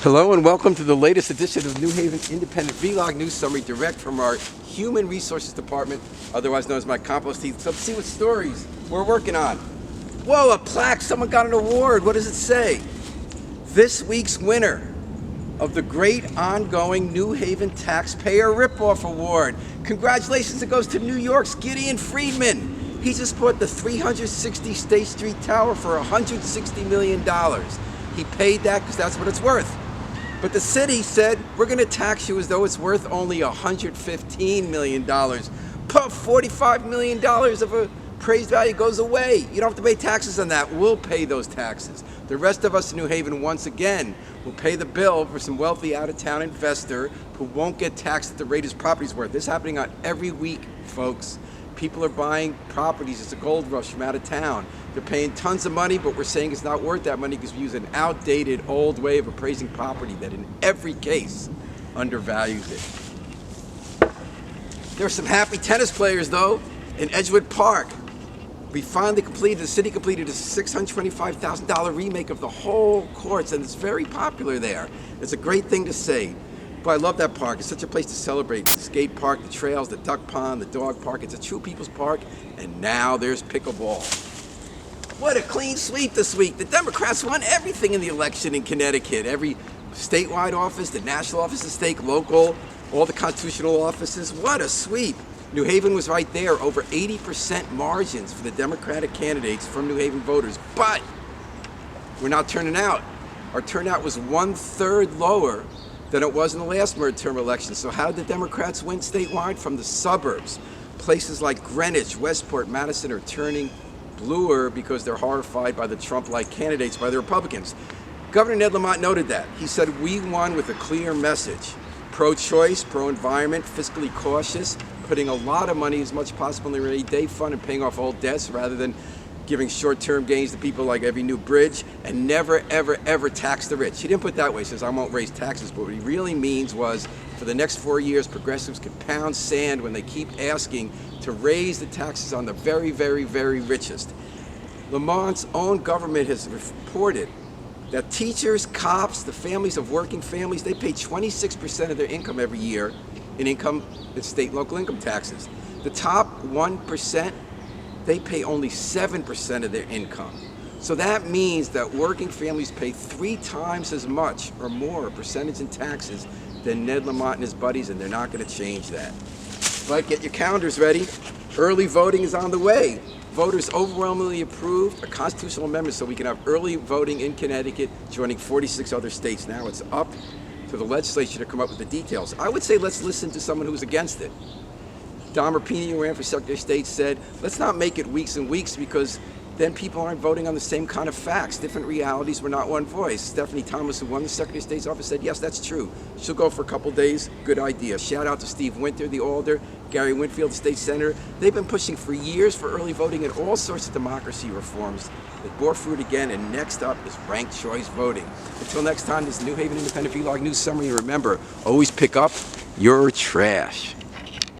Hello and welcome to the latest edition of New Haven Independent Vlog News Summary, direct from our Human Resources Department, otherwise known as my Compost Heap. So let's see what stories we're working on. Whoa, a plaque, someone got an award. What does it say? This week's winner of the great ongoing New Haven Taxpayer Ripoff Award. Congratulations, it goes to New York's Gideon Friedman. He just bought the 360 State Street Tower for $160 million. He paid that because that's what it's worth. But the city said, we're going to tax you as though it's worth only $115 million. Puff, $45 million of appraised value goes away. You don't have to pay taxes on that. We'll pay those taxes. The rest of us in New Haven, once again, will pay the bill for some wealthy out-of-town investor who won't get taxed at the rate his property's worth. This is happening on every week, folks. People are buying properties. It's a gold rush from out of town. They're paying tons of money, but we're saying it's not worth that money because we use an outdated, old way of appraising property that in every case undervalues it. There are some happy tennis players, though, in Edgewood Park. The city completed a $625,000 remake of the whole courts, and it's very popular there. It's a great thing to say. But I love that park. It's such a place to celebrate. The skate park, the trails, the duck pond, the dog park. It's a true people's park. And now there's pickleball. What a clean sweep this week. The Democrats won everything in the election in Connecticut. Every statewide office, the national offices, state, local, all the constitutional offices. What a sweep. New Haven was right there, over 80% margins for the Democratic candidates from New Haven voters. But we're not turning out. Our turnout was 1/3 lower than it was in the last midterm election. So how did the Democrats win statewide? From the suburbs. Places like Greenwich, Westport, Madison are turning bluer because they're horrified by the Trump-like candidates, by the Republicans. Governor Ned Lamont noted that. He said, we won with a clear message. Pro-choice, pro-environment, fiscally cautious, putting a lot of money as much as possible in the rainy day fund and paying off old debts rather than giving short-term gains to people like every new bridge, and never, ever, ever tax the rich. He didn't put it that way. He says, I won't raise taxes, but what he really means was, for the next 4 years, progressives can pound sand when they keep asking to raise the taxes on the very, very, very richest. Lamont's own government has reported that teachers, cops, the families of working families, they pay 26% of their income every year in state and local income taxes. The top 1%, they pay only 7% of their income. So that means that working families pay 3 times as much or more percentage in taxes than Ned Lamont and his buddies, and they're not going to change that. But get your calendars ready. Early voting is on the way. Voters overwhelmingly approved a constitutional amendment so we can have early voting in Connecticut, joining 46 other states. Now it's up to the legislature to come up with the details. I would say let's listen to someone who's against it. Don Rapini, who ran for Secretary of State, said, let's not make it weeks and weeks because then people aren't voting on the same kind of facts. Different realities were not one voice. Stephanie Thomas, who won the Secretary of State's office, said, yes, that's true. She'll go for a couple days. Good idea. Shout out to Steve Winter, the alder, Gary Winfield, the state senator. They've been pushing for years for early voting and all sorts of democracy reforms that bore fruit again, and next up is ranked choice voting. Until next time, this is New Haven Independent Vlog News Summary. Remember, always pick up your trash.